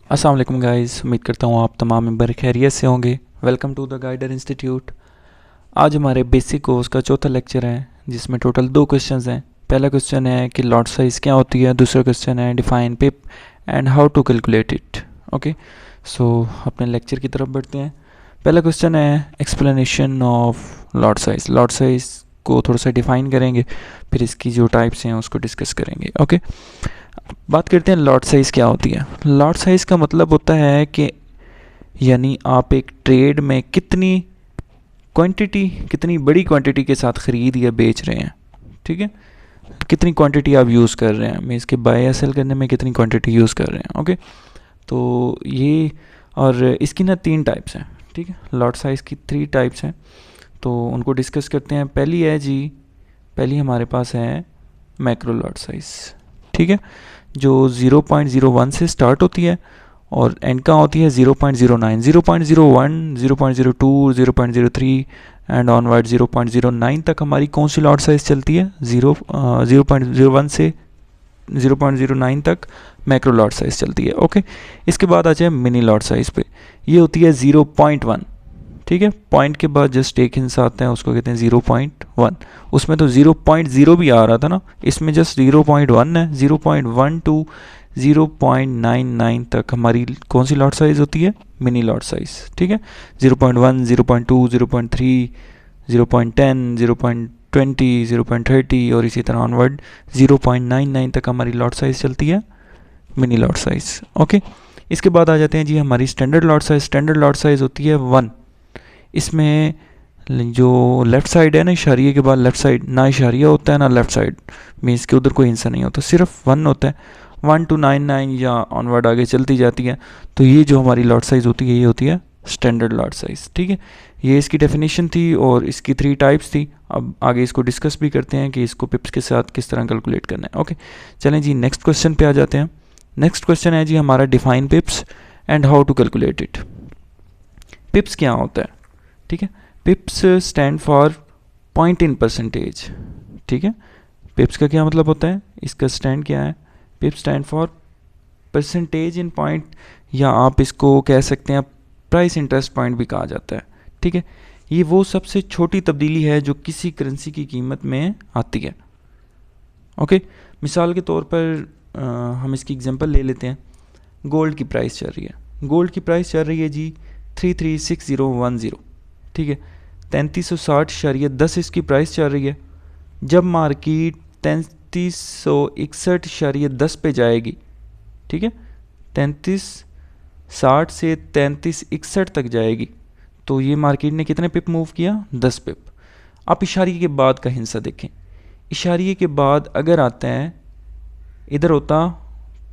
अस्सलाम वालेकुम गाइस, उम्मीद करता हूँ आप तमाम मेंबर खैरियत से होंगे। Welcome to the guider institute. आज हमारे बेसिक कोर्स का चौथा लेक्चर है जिसमें टोटल 2 क्वेश्चंस हैं। पहला क्वेश्चन है कि लॉट साइज़ क्या होती है, दूसरा क्वेश्चन है define pip and how to calculate it. Okay, so अपने लेक्चर की तरफ बढ़ते हैं। पहला क्वेश्चन है explanation of lot size. Lot size को थोड़ा सा डिफ़ाइन करेंगे, फिर इसकी जो टाइप्स हैं उसको डिस्कस करेंगे। ओके, बात करते हैं लॉट साइज़ क्या होती है। लॉट साइज़ का मतलब होता है कि यानी आप एक ट्रेड में कितनी क्वांटिटी, कितनी बड़ी क्वांटिटी के साथ ख़रीद या बेच रहे हैं। ठीक है, कितनी क्वांटिटी आप यूज़ कर रहे हैं, मैं इसके बाय या सेल करने में कितनी क्वांटिटी यूज़ कर रहे हैं। ओके, तो ये और इसकी ना 3 टाइप्स हैं। ठीक है, लॉट साइज़ की 3 टाइप्स हैं, तो उनको डिस्कस करते हैं। पहली है जी, पहली हमारे पास है मैक्रो लॉट साइज़। ठीक है, जो 0.01 से स्टार्ट होती है और एंड का होती है 0.09, 0.01, 0.02, 0.03 एंड ऑनवर्ड 0.09 तक हमारी कौन सी लॉट साइज़ चलती है? 0.01 से 0.09 तक मैक्रो लॉट साइज़ चलती है। ओके, इसके बाद आ जाए मिनी लॉट साइज़ पे, ये होती है 0.1। ठीक है, पॉइंट के बाद जस्ट एक हिंसा आता है, उसको कहते हैं 0.1। उसमें तो 0.0 भी आ रहा था ना, इसमें जस्ट 0.1 है। 0.1 टू 0.99 तक हमारी कौन सी लॉट साइज़ होती है? Mini lot size. ठीक है, 0.1, 0.2, 0.3, 0.10, 0.20, 0.30 और इसी तरह ऑनवर्ड 0.99 तक हमारी लॉट साइज़ चलती है, मिनी लॉट साइज़। ओके, इसके बाद आ जाते हैं जी हमारी standard lot size. Standard lot size होती है 1। इसमें जो लेफ़्ट साइड है ना, इशारिये के बाद लेफ़्ट साइड, ना इशारिया होता है ना लेफ़्ट साइड, मीन्स के उधर कोई हिस्सा नहीं होता, सिर्फ 1 होता है। 1 to 99 या ऑनवर्ड आगे चलती जाती है। तो ये जो हमारी लॉट साइज़ होती है ये होती है स्टैंडर्ड लॉट साइज़। ठीक है, ये इसकी डेफिनेशन थी और इसकी 3 टाइप्स थी। अब आगे इसको डिस्कस भी करते हैं कि इसको पिप्स के साथ किस तरह कैलकुलेट करना है। ओके, चलें जी नेक्स्ट क्वेश्चन पे आ जाते हैं। नेक्स्ट क्वेश्चन है जी हमारा define pips and how to calculate it. Pips क्या होता है? ठीक है, pips stand for point in percentage. ठीक है, पिप्स का क्या मतलब होता है, इसका स्टैंड क्या है? Pips stand for percentage in point, या आप इसको कह सकते हैं प्राइस इंटरेस्ट पॉइंट भी कहा जाता है। ठीक है, ये वो सबसे छोटी तब्दीली है जो किसी करेंसी की कीमत में आती है। ओके, मिसाल के तौर पर हम इसकी एग्जांपल ले लेते हैं। गोल्ड की प्राइस चल रही है, गोल्ड की प्राइस चल रही है जी 336010। ठीक है, 3360.10 इसकी प्राइस चल रही है। जब मार्केट 3361.10 पे जाएगी, ठीक है, 3360 से 3361 तक जाएगी, तो ये मार्केट ने कितने पिप मूव किया? 10 पिप। आप इशारिये के बाद का हिस्सा देखें। इशारिये के बाद अगर आता है, इधर होता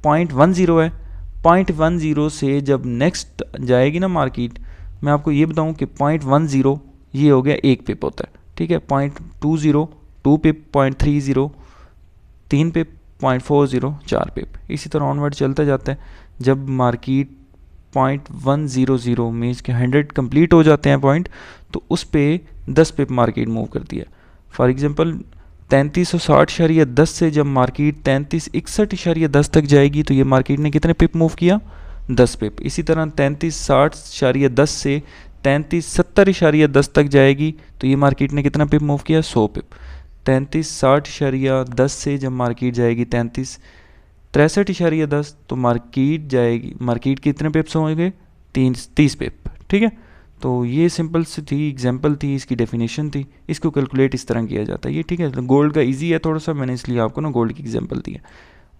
0.10 है, 0.10 से जब नेक्स्ट जाएगी ना मार्केट, मैं आपको ये बताऊं कि 0.10 ये हो गया 1 पिप होता है। ठीक है, 0.20 2 पिप, 0.30 3 पिप, 0.40 4 पिप, इसी तरह ऑनवर्ड चलता जाता है। जब मार्केट 0.100 मीन्स के 100 कंप्लीट हो जाते हैं पॉइंट, तो उस पर 10 पिप मार्केट मूव करती है। फॉर एग्जांपल 3360.10 से जब मार्केट 3361.10 तक जाएगी, तो ये मार्केट ने कितने पिप मूव किया? 10 पिप। इसी तरह 3360.10 से 3370.10 तक जाएगी, तो ये मार्केट ने कितना पिप मूव किया? 100 पिप। 3360.10 से जब मार्केट जाएगी 3363.10, तो मार्केट जाएगी, मार्केट के कितने पिप्स होंगे? 30 पिप। ठीक है, तो ये सिंपल सी थी, एग्जांपल थी, इसकी डेफिनेशन थी। इसको कैलकुलेट इस तरह किया जाता है ये। ठीक है, तो गोल्ड का इजी है थोड़ा सा, मैंने इसलिए आपको ना गोल्ड की एग्जांपल दी है,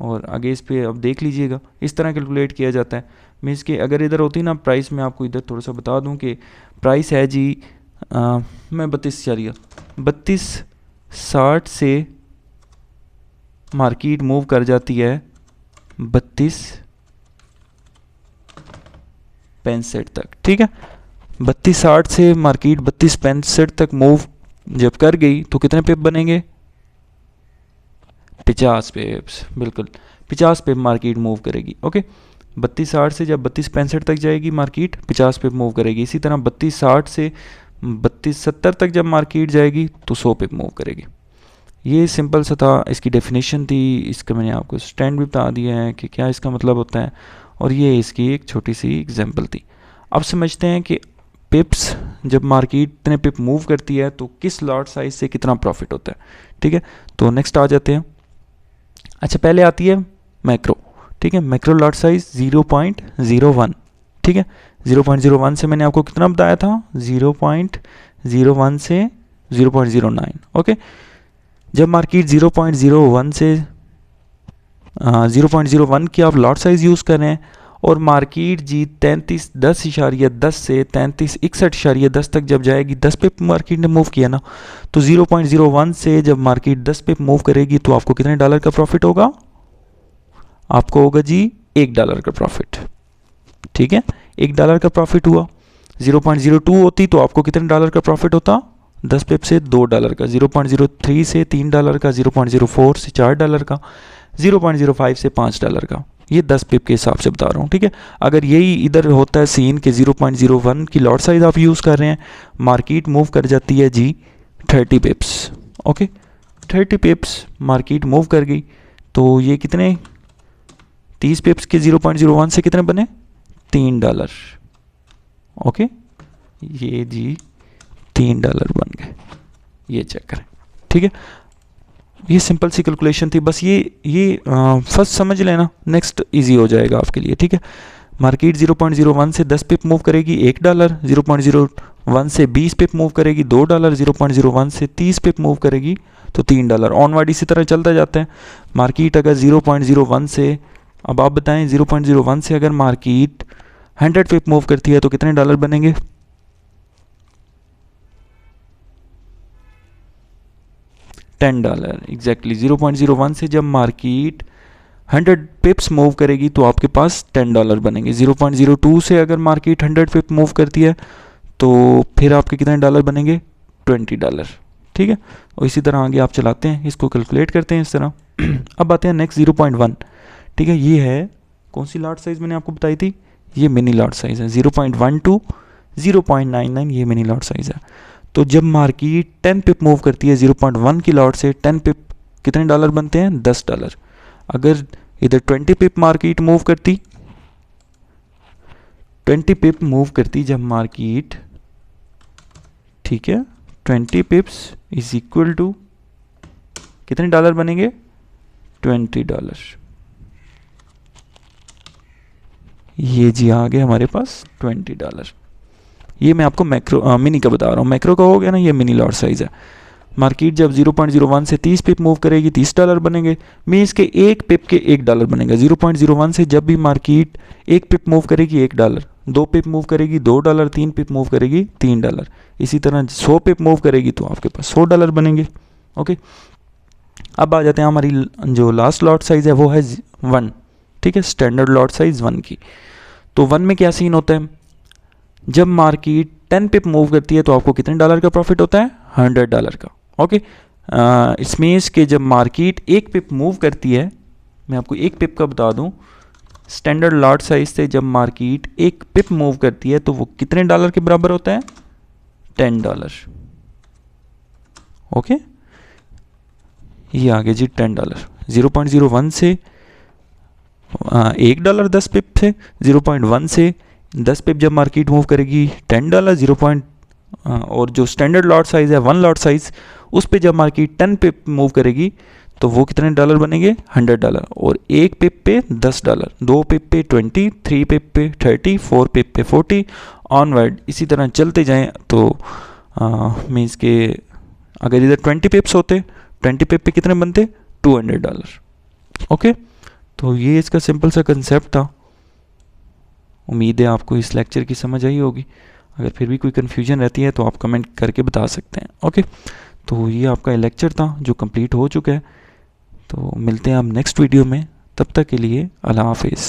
और आगे इस पे अब देख लीजिएगा इस तरह कैलकुलेट किया जाता है। मीन्स कि अगर इधर होती ना प्राइस, में आपको इधर थोड़ा सा बता दूं कि प्राइस है जी मैं 3260 से मार्केट मूव कर जाती है 3265 तक। ठीक है, 3260 से मार्केट 3265 तक मूव जब कर गई, तो कितने पिप बनेंगे? 50 पिप्स, बिल्कुल 50 पिप मार्केट मूव करेगी। ओके, 3260 से जब 3265 तक जाएगी मार्केट 50 पिप मूव करेगी। इसी तरह 3260 से 3270 तक जब मार्केट जाएगी तो 100 पिप मूव करेगी। ये सिंपल सा था, इसकी डेफिनेशन थी। इसका मैंने आपको स्टैंड भी बता दिया है कि क्या इसका मतलब होता है, और ये इसकी एक छोटी सी एग्जांपल थी। अब समझते हैं कि पिप्स, जब मार्केट इतने पिप मूव करती है तो किस लॉट साइज से कितना प्रॉफिट होता है। ठीक है, तो नेक्स्ट आ जाते हैं। अच्छा, पहले आती है मैक्रो। ठीक है, मैक्रो लॉट साइज 0.01। ठीक है, 0.01 से मैंने आपको कितना बताया था, 0.01 से 0.09। ओके, जब मार्केट 0.01 से 0.01 की आप लॉट साइज यूज़ कर रहे हैं और मार्केट जी 33.10 से 33.61 तक जब जाएगी, 10 पे मार्केट ने मूव किया ना, तो 0.01 से जब मार्केट 10 पे मूव करेगी तो आपको कितने डॉलर का प्रॉफिट होगा, आपको होगा जी $1 का प्रॉफिट। ठीक है, $1 का प्रॉफिट हुआ। 0.02 होती तो आपको कितने डॉलर का प्रॉफिट होता, 10 पिप से $2 का, 0.03 से $3 का, 0.04 से $4 का, 0.05 से $5 का। ये 10 पिप के हिसाब से बता रहा हूँ। ठीक है, अगर यही इधर होता है सीन के 0.01 की लॉट साइज आप यूज़ कर रहे हैं, मार्केट मूव कर जाती है जी 30 पिप्स। ओके, 30 पिप्स मार्केट मूव कर गई तो ये कितने, 30 पिप्स के 0.01 से कितने बने, $3। ओके, ये जी $3 बन गए, ये चेक करें। ठीक है, ये सिंपल सी कैलकुलेशन थी, बस ये फर्स्ट समझ लेना, नेक्स्ट इजी हो जाएगा आपके लिए। ठीक है, मार्केट 0.01 से 10 पिप मूव करेगी $1, 0.01 से 20 पिप मूव करेगी $2, 0.01 से 30 पिप मूव करेगी तो $3। ऑनवर्ड इसी तरह चलता जाता है। मार्केट अगर 0.01 से, अब आप बताएं 0.01 से अगर मार्केट 100 पिप मूव करती है तो कितने डॉलर बनेंगे, $10 एग्जैक्टली। 0.01 से जब मार्केट 100 पिप्स मूव करेगी तो आपके पास $10 बनेंगे। 0.02 से अगर मार्केट 100 पिप मूव करती है तो फिर आपके कितने डॉलर बनेंगे, $20। ठीक है, और इसी तरह आगे आप चलाते हैं, इसको कैलकुलेट करते हैं इस तरह। अब आते हैं नेक्स्ट 0.1। ठीक है, ये है कौन सी लॉट साइज मैंने आपको बताई थी, ये मिनी लॉट साइज है। 0.1 to 0.99 ये मिनी लॉट साइज है। तो जब मार्केट 10 पिप मूव करती है 0.1 की लॉट से, 10 पिप कितने डॉलर बनते हैं, $10। अगर इधर 20 पिप मार्केट मूव करती, 20 पिप मूव करती जब मार्केट, ठीक है, 20 पिप्स इज इक्वल टू कितने डॉलर बनेंगे, $20। ये जी आ गए हमारे पास $20। ये मैं आपको मैक्रो मिनी का बता रहा हूँ, मैक्रो का हो गया ना, ये मिनी लॉट साइज है। मार्केट जब 0.01 से 30 पिप मूव करेगी $30 बनेंगे, मीन्स के एक पिप के $1 बनेगा। 0.01 से जब भी मार्केट एक पिप मूव करेगी $1, 2 पिप मूव करेगी $2, 3 पिप मूव करेगी $3, इसी तरह 100 पिप मूव करेगी तो आपके पास $100 बनेंगे। ओके, अब आ जाते हैं हमारी जो लास्ट लॉट साइज है वो है 1। ठीक है, स्टैंडर्ड लॉट साइज 1 की। तो 1 में क्या सीन होता है, जब मार्केट 10 पिप मूव करती है तो आपको कितने डॉलर का प्रॉफिट होता है, $100 का। ओके, इसमें के जब मार्केट एक पिप मूव करती है, मैं आपको एक पिप का बता दूं, स्टैंडर्ड लॉट साइज से जब मार्केट एक पिप मूव करती है तो वो कितने डॉलर के बराबर होता है, $10। ओके, ये आ गया जी $10। 0.01 से $1 10 पिप थे, 0.1 से 10 पिप जब मार्केट मूव करेगी $10, 0. और जो स्टैंडर्ड लॉट साइज है 1 लॉट साइज, उस पे जब मार्केट 10 पिप मूव करेगी तो वो कितने डॉलर बनेंगे, $100। और एक पिप पे $10, 2 पिप पे 20, 3 पिप पे 30, 4 पिप पे 40, ऑनवर्ड इसी तरह चलते जाएं। तो मीन्स के अगर इधर 20 पिप्स होते, 20 पिप पे कितने बनते, $200। ओके, तो ये इसका सिंपल सा कंसेप्ट था। उम्मीद है आपको इस लेक्चर की समझ आई होगी। अगर फिर भी कोई कन्फ्यूजन रहती है तो आप कमेंट करके बता सकते हैं। ओके, तो ये आपका लेक्चर था जो कंप्लीट हो चुका है। तो मिलते हैं आप नेक्स्ट वीडियो में, तब तक के लिए अल्लाह हाफिज़।